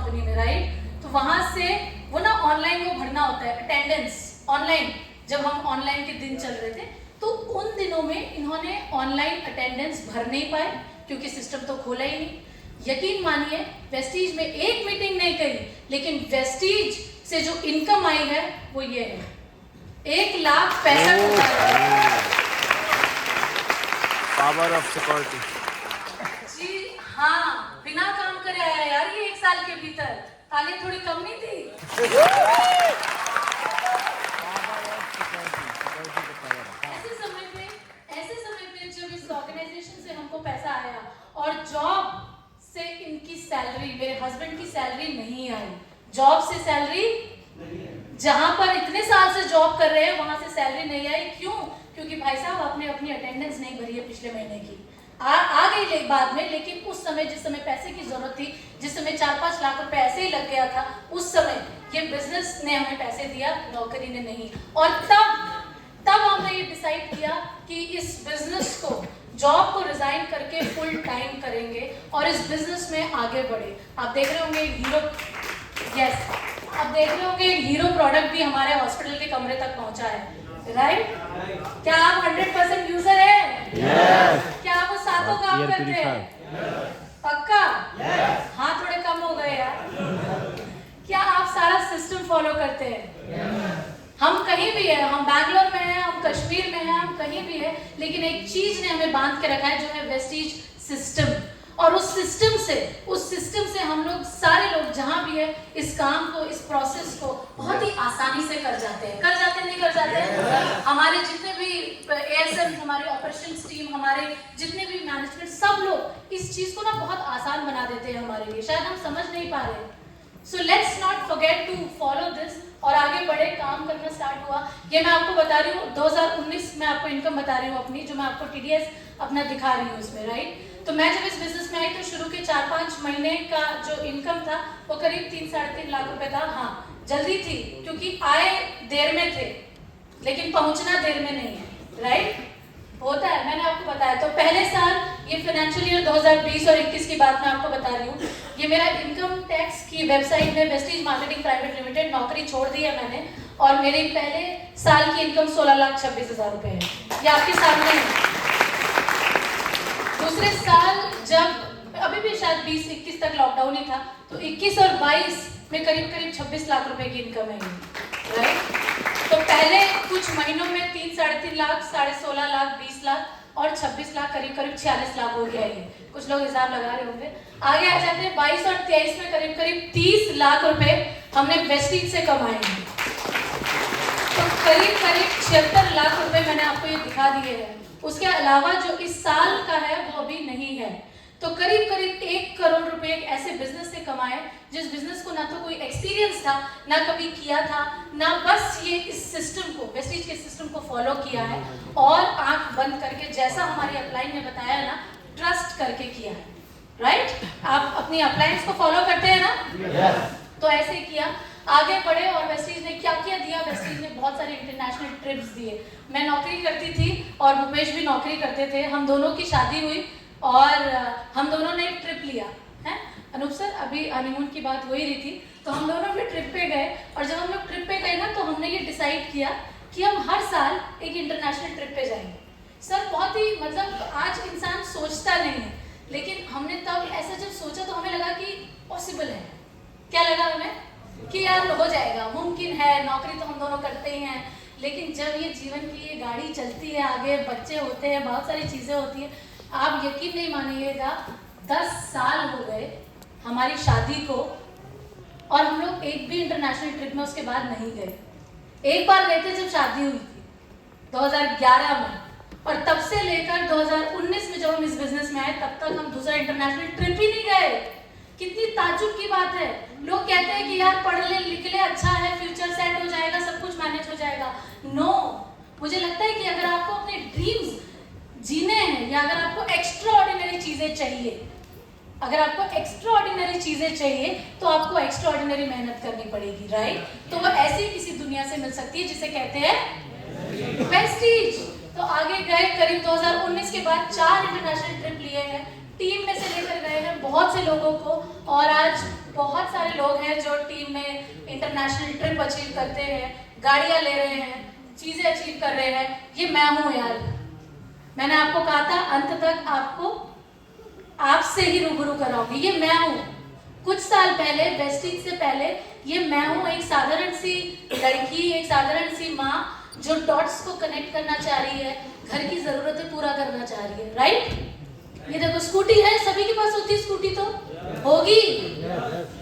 Company में, right? तो वहां से वो ना ऑनलाइन वो भरना होता है अटेंडेंस ऑनलाइन, जब हम ऑनलाइन के दिन चल रहे थे तो उन दिनों में इन्होंने ऑनलाइन अटेंडेंस भर नहीं पाए क्योंकि सिस्टम तो खोला ही नहीं। यकीन मानिए वेस्टीज में एक मीटिंग नहीं करी, लेकिन वेस्टीज से जो इनकम आई है वो ये है 1,65,000। Power of security. जी हाँ, बिना काम करे आया यार ये 1 साल के भीतर। ताली थोड़ी कम नहीं थी? ऐसे समय पे जब इस ऑर्गेनाइजेशन से हमको पैसा आया और जॉब से इनकी सैलरी, मेरे हस्बैंड की सैलरी नहीं आई, जॉब से सैलरी, जहां पर इतने साल से जॉब कर रहे हैं वहां से सैलरी नहीं आई। क्यों? क्योंकि भाई साहब आपने अपनी अटेंडेंस नहीं भरी है पिछले महीने की। आ गई बाद में, लेकिन उस समय जिस समय पैसे की जरूरत थी, जिस समय 4-5 लाख रुपए ऐसे ही लग गया था, उस समय ये बिजनेस ने हमें पैसे दिया, नौकरी ने नहीं। और तब हमने ये डिसाइड किया कि इस बिजनेस को, जॉब को रिजाइन करके फुल टाइम करेंगे और इस बिजनेस में आगे बढ़े। आप देख रहे होंगे हीरो, यस, आप देख रहे होंगे हीरो प्रोडक्ट भी हमारे हॉस्पिटल के कमरे तक पहुंचा है, राइट? क्या आप 100% यूजर है? क्या आप वो सातों काम करते हैं? पक्का? हाँ, थोड़े कम हो गए यार। क्या आप सारा सिस्टम फॉलो करते हैं? हम कहीं भी है, हम बैंगलोर में हैं, हम कश्मीर में हैं, हम कहीं भी है, लेकिन एक चीज ने हमें बांध के रखा है जो है वेस्टीज सिस्टम। और उस सिस्टम से हम लोग सारे लोग जहां भी है इस काम को, इस प्रोसेस को बहुत ही आसानी से कर जाते हैं। नहीं कर जाते हैं? हमारे जितने भी एएसएम, हमारे ऑपरेशन टीम, हमारे जितने भी मैनेजमेंट, सब लोग इस चीज को ना बहुत आसान बना देते हैं हमारे लिए। शायद हम समझ नहीं पा रहे। So let's not forget to follow this और आगे बढ़े, काम करना स्टार्ट हुआ। ये मैं आपको बता रही हूँ 2019 में आपको इनकम बता रही हूँ अपनी, जो मैं आपको टीडीएस अपना दिखा रही हूँ इसमें, राइट? तो मैं जब इस बिजनेस में आई तो शुरू के 4-5 महीने का जो इनकम था वो करीब 3-3.5 लाख रुपए था। हाँ, जल्दी थी क्योंकि आए देर में थे, लेकिन पहुंचना देर में नहीं है, राइट? होता है, मैंने आपको बताया। तो पहले साल, ये फाइनेंशियल ईयर 2020 और 21 की बात मैं आपको बता रही हूँ। ये मेरा इनकम टैक्स की वेबसाइट में वेस्टीज मार्केटिंग प्राइवेट लिमिटेड, नौकरी छोड़ दी है मैंने, और मेरे पहले साल की इनकम 16,26,000 रुपए है। ये आपके सामने है। दूसरे साल जब अभी भी शायद 20-21 तक लॉकडाउन ही था, तो 21 और 22 में करीब 26 लाख रुपए की इनकम है, राइट? तो पहले कुछ महीनों में 3-3.5 लाख, 16.5 लाख, 20 लाख और 26 लाख, करीब 46 लाख हो गया ये। कुछ लोग हिसाब लगा रहे होंगे। आगे आ जाते हैं 22 और 23 में करीब 30 लाख रुपए हमने वेस्टीज से कमाए हैं। तो करीब 76 लाख रुपए मैंने आपको ये दिखा दिए हैं। उसके अलावा जो इस साल का है वो अभी नहीं है। तो करीब 1 करोड़ रुपए एक ऐसे बिजनेस से कमाए जिस बिजनेस को ना तो कोई एक्सपीरियंस था, ना कभी किया था, ना बस ये इस सिस्टम को, वेस्टीज के सिस्टम को फॉलो किया है और आंख बंद करके, जैसा हमारी अपलाइन ने बताया ना, ट्रस्ट करके किया है, राइट? आप अपनी अपलाइंस को फॉलो करते हैं ना? तो ऐसे किया, आगे बढ़े। और वेस्टीज ने क्या क्या दिया? वेस्टीज ने बहुत सारे इंटरनेशनल ट्रिप्स दिए। मैं नौकरी करती थी और भूपेश भी नौकरी करते थे, हम दोनों की शादी हुई और हम दोनों ने ट्रिप लिया है। अनूप सर, अभी हनीमून की बात हो ही रही थी, तो हम दोनों भी ट्रिप पे गए। और जब हम लोग ट्रिप पे गए ना, तो हमने ये डिसाइड किया कि हम हर साल एक इंटरनेशनल ट्रिप पे जाएंगे। सर बहुत ही, मतलब आज इंसान सोचता नहीं है, लेकिन हमने तब ऐसा जब सोचा तो हमें लगा कि पॉसिबल है। क्या लगा हमें? कि यार हो जाएगा, मुमकिन है, नौकरी तो हम दोनों करते ही हैं। लेकिन जब ये जीवन की ये गाड़ी चलती है, आगे बच्चे होते हैं, बहुत सारी चीज़ें होती हैं, आप यकीन नहीं मानिएगा 10 साल हो गए हमारी शादी को और हम लोग एक भी इंटरनेशनल ट्रिप में उसके बाद नहीं गए। एक बार गए थे जब शादी हुई थी 2011 में, और तब से लेकर 2019 में जब हम इस बिजनेस में आए तब तक हम दूसरा इंटरनेशनल ट्रिप ही नहीं गए। कितनी ताज्जुब की बात है। लोग कहते हैं कि यार पढ़ ले लिख ले, अच्छा है, फ्यूचर सेट हो जाएगा, सब कुछ मैनेज हो जाएगा। नो, मुझे लगता है कि अगर आपको अपने ड्रीम्स जीने हैं या अगर आपको एक्स्ट्रा ऑर्डिनरी चीजें चाहिए, अगर आपको एक्स्ट्रा ऑर्डिनरी चीजें चाहिए तो आपको एक्स्ट्रा ऑर्डिनरी मेहनत करनी पड़ेगी, राइट? तो वो ऐसी किसी दुनिया से मिल सकती है जिसे कहते हैं वेस्टीज। तो आगे गए, करीब 2019 के बाद 4 इंटरनेशनल ट्रिप लिए हैं, टीम में से लेकर गए हैं बहुत से लोगों को, और आज बहुत सारे लोग हैं जो टीम में इंटरनेशनल ट्रिप अचीव करते हैं, गाड़ियाँ ले रहे हैं, चीज़ें अचीव कर रहे हैं। ये मैं हूँ यार। मैंने आपको कहा था अंत तक आपको आपसे ही रूबरू कराऊंगी। ये मैं हूँ। कुछ साल पहले, वेस्टीज से पहले, ये मैं हूँ एक साधारण सी लड़की, एक साधारण सी माँ जो डॉट्स को कनेक्ट करना चाह रही है, घर की जरूरतें पूरा करना चाह रही है। राइट? ये देखो स्कूटी है, सभी के पास होती है स्कूटी, तो होगी।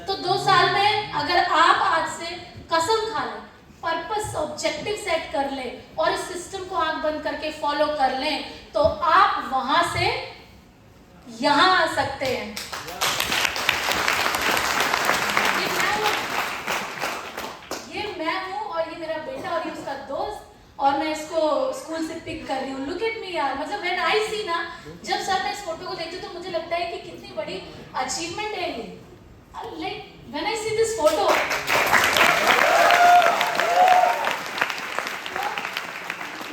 तो 2 साल में अगर आप आज से कसम खा लें, पर्पस ऑब्जेक्टिव सेट कर ले और इस सिस्टम को आंख बंद करके फॉलो कर लें, तो आप वहां से यहां आ सकते हैं। ये मैं हूं और ये मेरा बेटा और ये उसका दोस्त, और मैं इसको स्कूल से पिक कर रही हूँ। लुक एट मी यार, मतलब व्हेन आई सी ना, जब सर मैं इस फोटो को देखती हूँ तो मुझे लगता है कि कितनी बड़ी अचीवमेंट है ये। Like when I see this photo,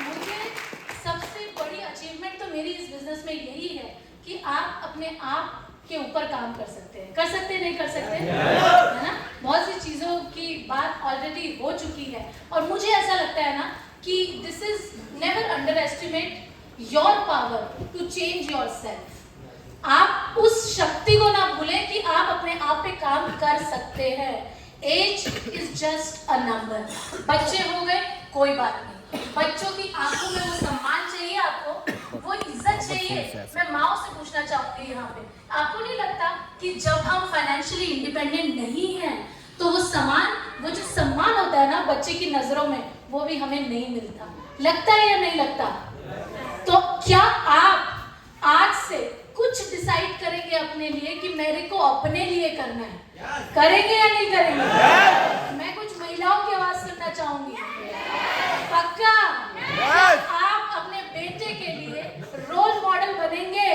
मुझे सबसे बड़ी अचीवमेंट तो मेरी इस बिजनेस में यही है कि आप अपने आप के ऊपर काम कर सकते हैं। कर सकते हैं, नहीं कर सकते, है ना? बहुत सी चीज़ों की बात ऑलरेडी हो चुकी है, और मुझे ऐसा लगता है ना कि this is never under estimate your power to change your self. आप उस शक्ति को ना भूलें कि आप अपने आप पे काम कर सकते हैं। Age is just a number. बच्चे हो गए कोई बात नहीं, बच्चों की आंखों में वो सम्मान चाहिए, आपको वो इज्जत चाहिए। मैं माओ से पूछना चाहूंगी यहाँ पे, आपको नहीं लगता कि जब हम फाइनेंशियली इंडिपेंडेंट नहीं हैं तो वो जो सम्मान होता है ना बच्चे की नजरों में, वो भी हमें नहीं मिलता? लगता है या नहीं लगता? तो क्या आप आज से कुछ डिसाइड करेंगे अपने लिए कि मेरे को अपने लिए करना है? करेंगे या नहीं करेंगे? मैं कुछ महिलाओं की आवाज सुनना चाहूंगी। पक्का? आप अपने बेटे के लिए रोल मॉडल बनेंगे?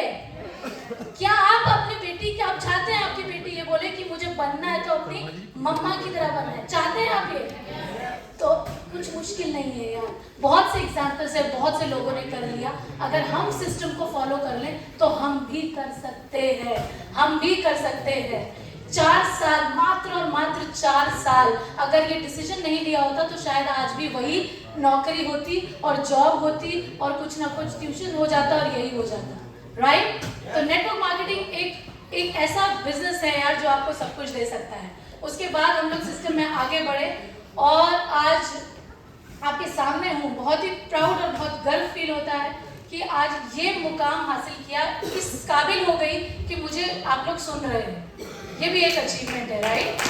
क्या आप अपनी बेटी के, आप चाहते हैं आपकी बेटी ये बोले कि मुझे बनना है तो अपनी मम्मा की तरह बनना है? चाहते हैं आप ये? तो कुछ मुश्किल नहीं है यार। बहुत से एग्जाम्पल्स है, बहुत से लोगों ने कर लिया। अगर हम सिस्टम को फॉलो कर लें तो हम भी कर सकते हैं, हम भी कर सकते हैं। 4 साल, मात्र और मात्र 4 साल अगर ये डिसीजन नहीं लिया होता तो शायद आज भी वही नौकरी होती और जॉब होती और कुछ ना कुछ ट्यूशन हो जाता और यही हो जाता। राइट? तो नेटवर्क मार्केटिंग एक ऐसा बिजनेस है यार जो आपको सब कुछ दे सकता है। उसके बाद हम लोग सिस्टम में आगे बढ़े और आज आपके सामने हूँ। बहुत ही प्राउड और बहुत गर्व फील होता है कि आज ये मुकाम हासिल किया, इस काबिल हो गई कि मुझे आप लोग सुन रहे हैं। ये भी एक अचीवमेंट है। राइट?